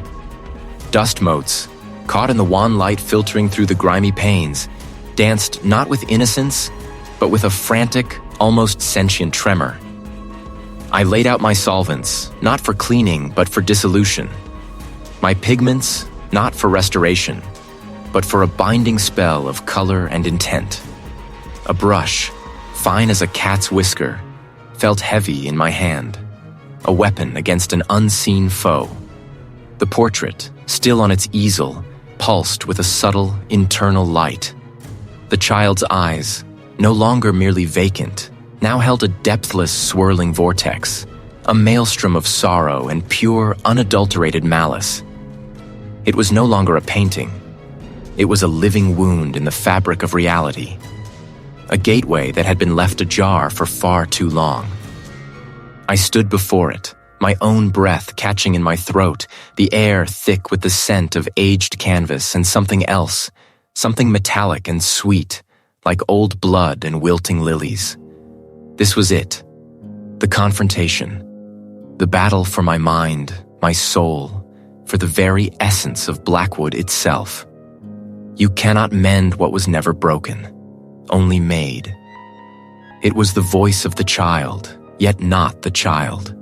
Dust motes, caught in the wan light filtering through the grimy panes, danced not with innocence, but with a frantic, almost sentient tremor. I laid out my solvents, not for cleaning, but for dissolution. My pigments, not for restoration, but for a binding spell of color and intent. A brush, fine as a cat's whisker, felt heavy in my hand, a weapon against an unseen foe. The portrait, still on its easel, pulsed with a subtle, internal light. The child's eyes, no longer merely vacant, now held a depthless, swirling vortex, a maelstrom of sorrow and pure, unadulterated malice. It was no longer a painting. It was a living wound in the fabric of reality, a gateway that had been left ajar for far too long. I stood before it, my own breath catching in my throat, the air thick with the scent of aged canvas and something else, something metallic and sweet, like old blood and wilting lilies. This was it, the confrontation, the battle for my mind, my soul, for the very essence of Blackwood itself. You cannot mend what was never broken, only made. It was the voice of the child, yet not the child.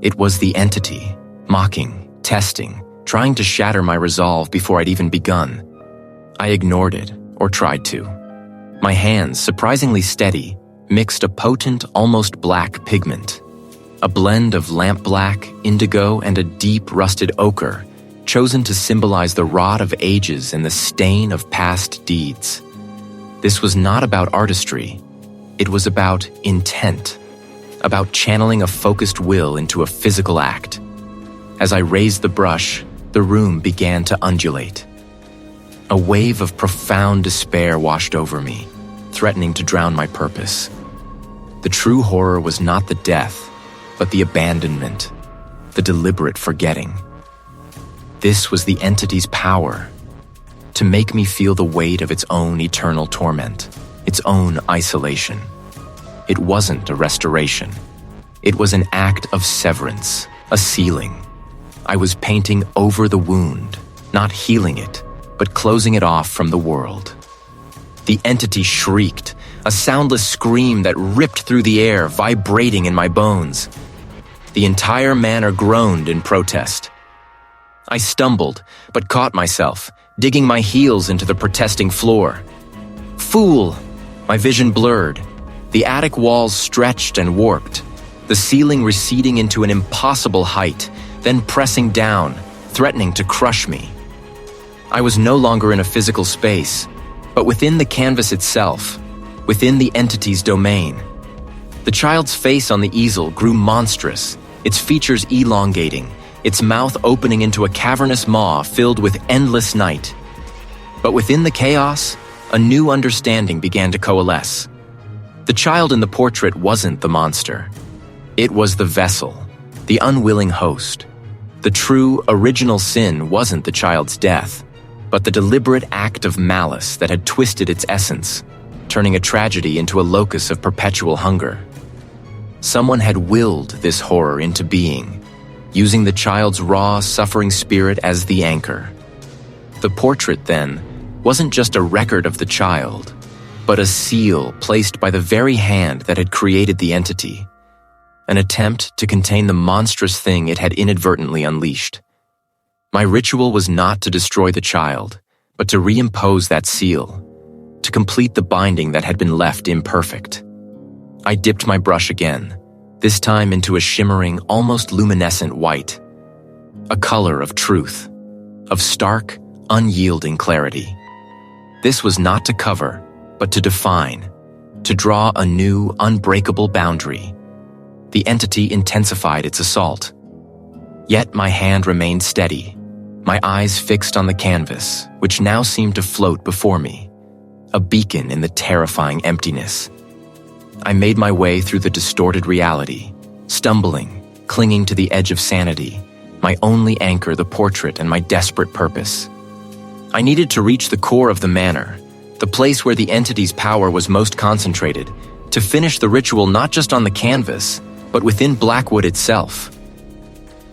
It was the entity, mocking, testing, trying to shatter my resolve before I'd even begun. I ignored it, or tried to. My hands, surprisingly steady, mixed a potent, almost black pigment. A blend of lamp black, indigo, and a deep rusted ochre, chosen to symbolize the rot of ages and the stain of past deeds. This was not about artistry. It was about intent. about channeling a focused will into a physical act. As I raised the brush, the room began to undulate. A wave of profound despair washed over me, threatening to drown my purpose. The true horror was not the death, but the abandonment, the deliberate forgetting. This was the entity's power, to make me feel the weight of its own eternal torment, its own isolation. It wasn't a restoration. It was an act of severance, a sealing. I was painting over the wound, not healing it, but closing it off from the world. The entity shrieked, a soundless scream that ripped through the air, vibrating in my bones. The entire manor groaned in protest. I stumbled, but caught myself, digging my heels into the protesting floor. Fool! My vision blurred. The attic walls stretched and warped, the ceiling receding into an impossible height, then pressing down, threatening to crush me. I was no longer in a physical space, but within the canvas itself, within the entity's domain. The child's face on the easel grew monstrous, its features elongating, its mouth opening into a cavernous maw filled with endless night. But within the chaos, a new understanding began to coalesce. The child in the portrait wasn't the monster. It was the vessel, the unwilling host. The true, original sin wasn't the child's death, but the deliberate act of malice that had twisted its essence, turning a tragedy into a locus of perpetual hunger. Someone had willed this horror into being, using the child's raw, suffering spirit as the anchor. The portrait, then, wasn't just a record of the child, but a seal placed by the very hand that had created the entity, an attempt to contain the monstrous thing it had inadvertently unleashed. My ritual was not to destroy the child, but to reimpose that seal, to complete the binding that had been left imperfect. I dipped my brush again, this time into a shimmering, almost luminescent white, a color of truth, of stark, unyielding clarity. This was not to cover, but to define, to draw a new, unbreakable boundary. The entity intensified its assault. Yet my hand remained steady, my eyes fixed on the canvas, which now seemed to float before me, a beacon in the terrifying emptiness. I made my way through the distorted reality, stumbling, clinging to the edge of sanity, my only anchor the portrait and my desperate purpose. I needed to reach the core of the manor, the place where the entity's power was most concentrated, to finish the ritual not just on the canvas, but within Blackwood itself.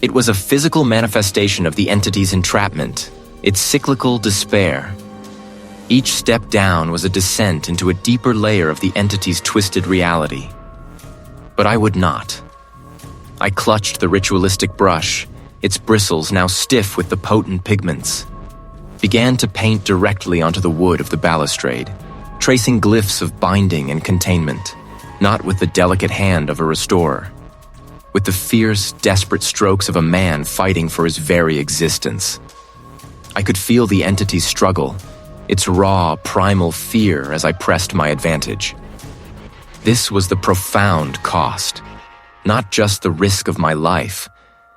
It was a physical manifestation of the entity's entrapment, its cyclical despair. Each step down was a descent into a deeper layer of the entity's twisted reality. But I would not. I clutched the ritualistic brush, its bristles now stiff with the potent pigments, began to paint directly onto the wood of the balustrade, tracing glyphs of binding and containment, not with the delicate hand of a restorer, with the fierce, desperate strokes of a man fighting for his very existence. I could feel the entity's struggle, its raw, primal fear as I pressed my advantage. This was the profound cost, not just the risk of my life,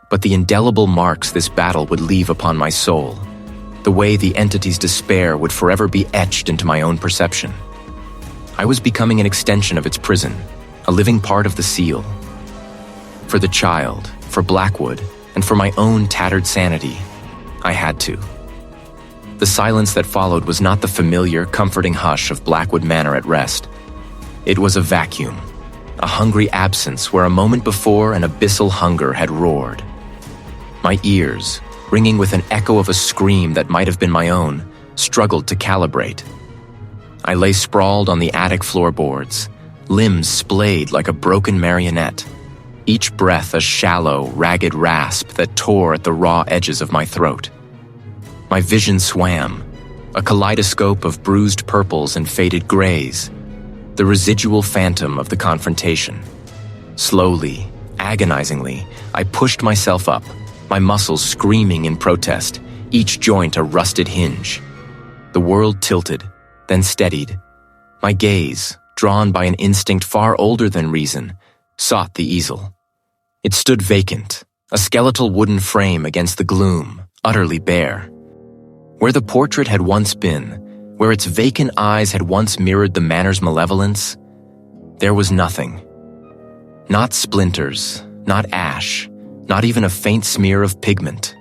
but the indelible marks this battle would leave upon my soul, the way the entity's despair would forever be etched into my own perception. I was becoming an extension of its prison, a living part of the seal. For the child, for Blackwood, and for my own tattered sanity, I had to. The silence that followed was not the familiar, comforting hush of Blackwood Manor at rest. It was a vacuum, a hungry absence where a moment before an abyssal hunger had roared. My ears, ringing with an echo of a scream that might have been my own, struggled to calibrate. I lay sprawled on the attic floorboards, limbs splayed like a broken marionette, each breath a shallow, ragged rasp that tore at the raw edges of my throat. My vision swam, a kaleidoscope of bruised purples and faded grays, the residual phantom of the confrontation. Slowly, agonizingly, I pushed myself up, my muscles screaming in protest, each joint a rusted hinge. The world tilted, then steadied. My gaze, drawn by an instinct far older than reason, sought the easel. It stood vacant, a skeletal wooden frame against the gloom, utterly bare. Where the portrait had once been, where its vacant eyes had once mirrored the manor's malevolence, there was nothing. Not splinters, not ash, not even a faint smear of pigment.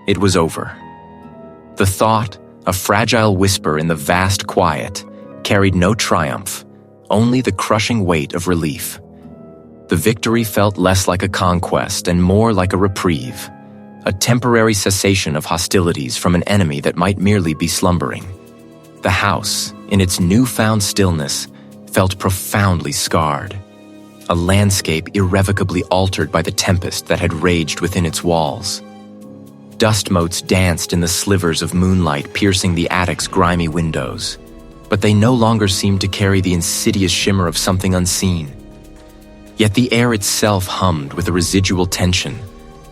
It was over. The thought, a fragile whisper in the vast quiet, carried no triumph, only the crushing weight of relief. The victory felt less like a conquest and more like a reprieve, a temporary cessation of hostilities from an enemy that might merely be slumbering. The house, in its newfound stillness, felt profoundly scarred, a landscape irrevocably altered by the tempest that had raged within its walls. Dust motes danced in the slivers of moonlight piercing the attic's grimy windows, but they no longer seemed to carry the insidious shimmer of something unseen. Yet the air itself hummed with a residual tension,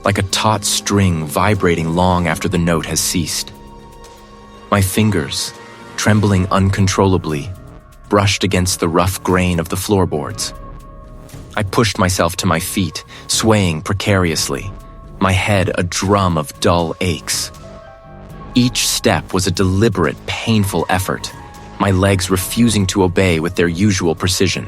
like a taut string vibrating long after the note has ceased. My fingers, trembling uncontrollably, brushed against the rough grain of the floorboards. I pushed myself to my feet, swaying precariously, my head a drum of dull aches. Each step was a deliberate, painful effort, my legs refusing to obey with their usual precision.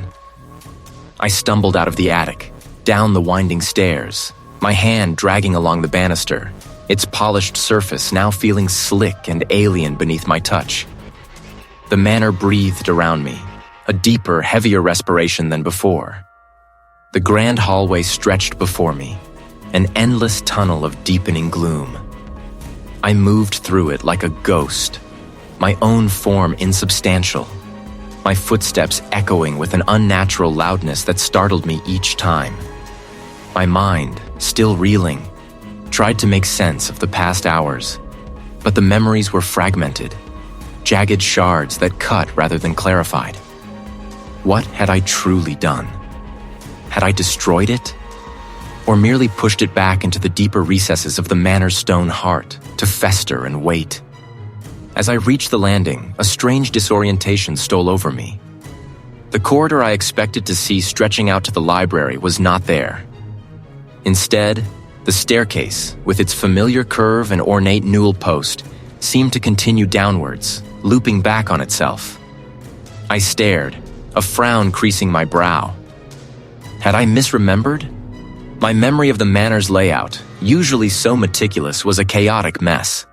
I stumbled out of the attic, down the winding stairs, my hand dragging along the banister, its polished surface now feeling slick and alien beneath my touch. The manor breathed around me, a deeper, heavier respiration than before. The grand hallway stretched before me, an endless tunnel of deepening gloom. I moved through it like a ghost, my own form insubstantial, my footsteps echoing with an unnatural loudness that startled me each time. My mind, still reeling, tried to make sense of the past hours, but the memories were fragmented, jagged shards that cut rather than clarified. What had I truly done? Had I destroyed it? Or merely pushed it back into the deeper recesses of the manor's stone heart to fester and wait? As I reached the landing, a strange disorientation stole over me. The corridor I expected to see stretching out to the library was not there. Instead, the staircase, with its familiar curve and ornate newel post, seemed to continue downwards, looping back on itself. I stared, a frown creasing my brow. Had I misremembered? My memory of the manor's layout, usually so meticulous, was a chaotic mess.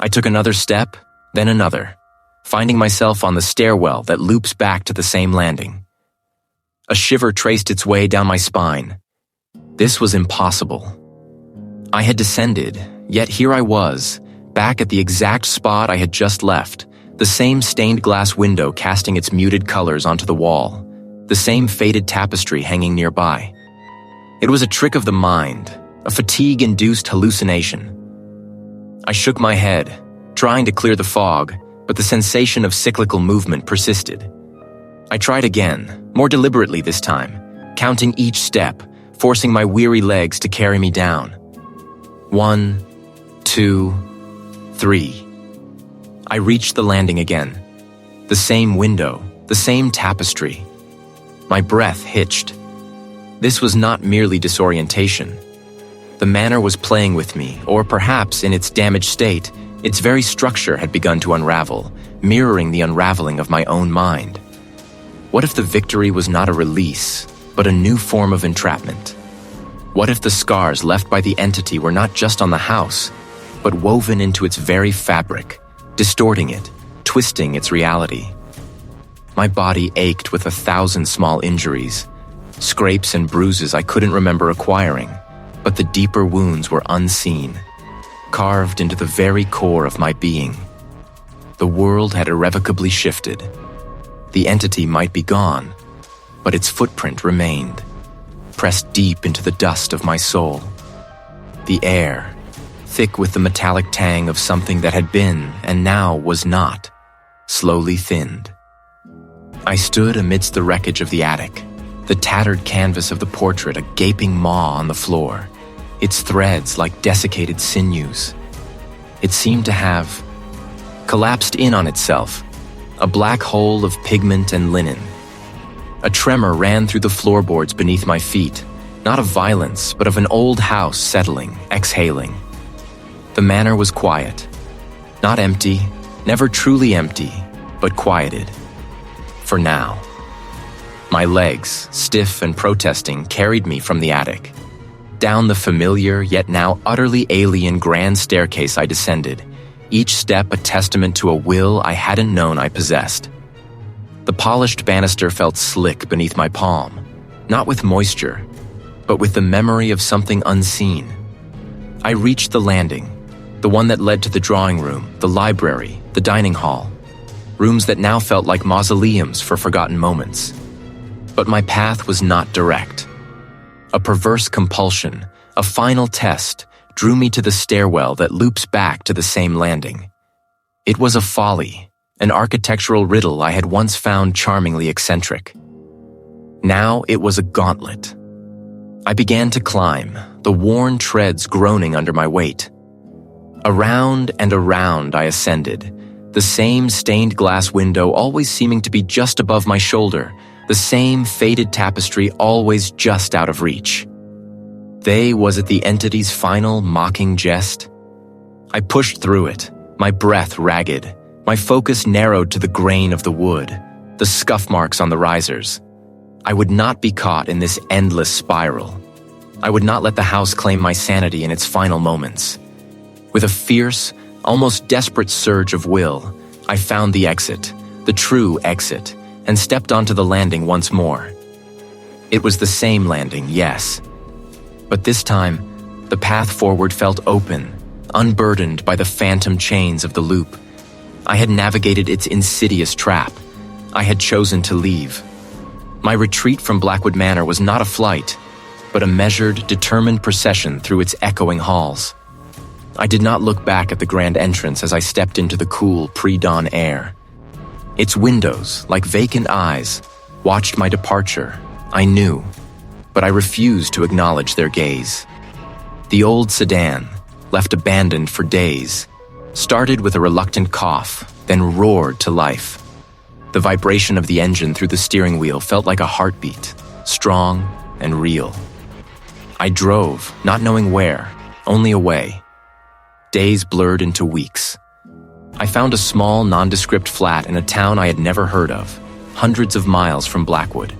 I took another step, then another, finding myself on the stairwell that loops back to the same landing. A shiver traced its way down my spine. This was impossible. I had descended, yet here I was, back at the exact spot I had just left, the same stained glass window casting its muted colors onto the wall, the same faded tapestry hanging nearby. It was a trick of the mind, a fatigue-induced hallucination. I shook my head, trying to clear the fog, but the sensation of cyclical movement persisted. I tried again, more deliberately this time, counting each step, forcing my weary legs to carry me down. 1, 2, 3. I reached the landing again. The same window, the same tapestry. My breath hitched. This was not merely disorientation. The manor was playing with me, or perhaps in its damaged state, its very structure had begun to unravel, mirroring the unraveling of my own mind. What if the victory was not a release, but a new form of entrapment? What if the scars left by the entity were not just on the house, but woven into its very fabric, distorting it, twisting its reality? My body ached with 1,000 small injuries, scrapes and bruises I couldn't remember acquiring, but the deeper wounds were unseen, carved into the very core of my being. The world had irrevocably shifted. The entity might be gone, but its footprint remained, pressed deep into the dust of my soul. The air, thick with the metallic tang of something that had been and now was not, slowly thinned. I stood amidst the wreckage of the attic, the tattered canvas of the portrait a gaping maw on the floor, its threads like desiccated sinews. It seemed to have collapsed in on itself, a black hole of pigment and linen. A tremor ran through the floorboards beneath my feet, not of violence, but of an old house settling, exhaling. The manor was quiet. Not empty, never truly empty, but quieted. For now. My legs, stiff and protesting, carried me from the attic. Down the familiar, yet now utterly alien grand staircase I descended, each step a testament to a will I hadn't known I possessed. The polished banister felt slick beneath my palm, not with moisture, but with the memory of something unseen. I reached the landing, the one that led to the drawing room, the library, the dining hall, rooms that now felt like mausoleums for forgotten moments. But my path was not direct. A perverse compulsion, a final test, drew me to the stairwell that loops back to the same landing. It was a folly, an architectural riddle I had once found charmingly eccentric. Now it was a gauntlet. I began to climb, the worn treads groaning under my weight. Around and around I ascended, the same stained glass window always seeming to be just above my shoulder, the same faded tapestry always just out of reach. Was it the entity's final mocking jest? I pushed through it, my breath ragged, my focus narrowed to the grain of the wood, the scuff marks on the risers. I would not be caught in this endless spiral. I would not let the house claim my sanity in its final moments. With a fierce, almost desperate surge of will, I found the exit, the true exit, and stepped onto the landing once more. It was the same landing, yes. But this time, the path forward felt open, unburdened by the phantom chains of the loop. I had navigated its insidious trap. I had chosen to leave. My retreat from Blackwood Manor was not a flight, but a measured, determined procession through its echoing halls. I did not look back at the grand entrance as I stepped into the cool, pre-dawn air. Its windows, like vacant eyes, watched my departure. I knew, but I refused to acknowledge their gaze. The old sedan, left abandoned for days, started with a reluctant cough, then roared to life. The vibration of the engine through the steering wheel felt like a heartbeat, strong and real. I drove, not knowing where, only away. Days blurred into weeks. I found a small, nondescript flat in a town I had never heard of, hundreds of miles from Blackwood.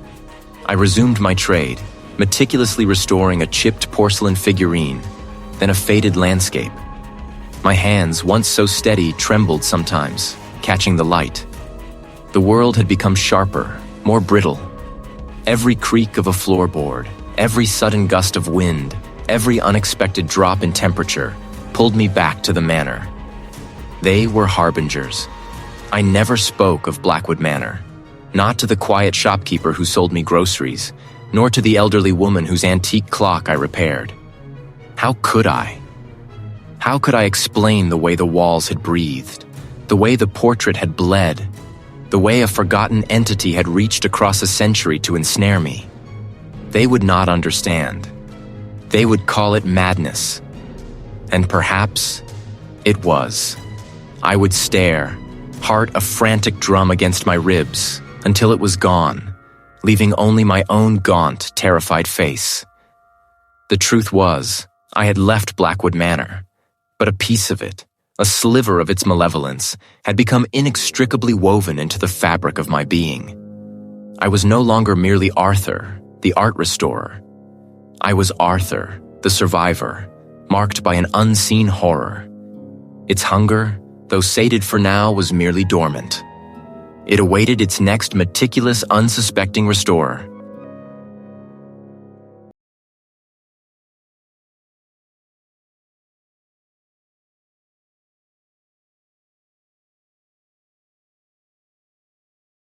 I resumed my trade, meticulously restoring a chipped porcelain figurine, then a faded landscape. My hands, once so steady, trembled sometimes, catching the light. The world had become sharper, more brittle. Every creak of a floorboard, every sudden gust of wind, every unexpected drop in temperature pulled me back to the manor. They were harbingers. I never spoke of Blackwood Manor, not to the quiet shopkeeper who sold me groceries, nor to the elderly woman whose antique clock I repaired. How could I? How could I explain the way the walls had breathed, the way the portrait had bled, the way a forgotten entity had reached across a century to ensnare me? They would not understand. They would call it madness. And perhaps it was. I would stare, heart a frantic drum against my ribs, until it was gone, leaving only my own gaunt, terrified face. The truth was, I had left Blackwood Manor, but a piece of it, a sliver of its malevolence, had become inextricably woven into the fabric of my being. I was no longer merely Arthur, the art restorer. I was Arthur, the survivor, marked by an unseen horror. Its hunger, though sated for now, was merely dormant. It awaited its next meticulous, unsuspecting restorer,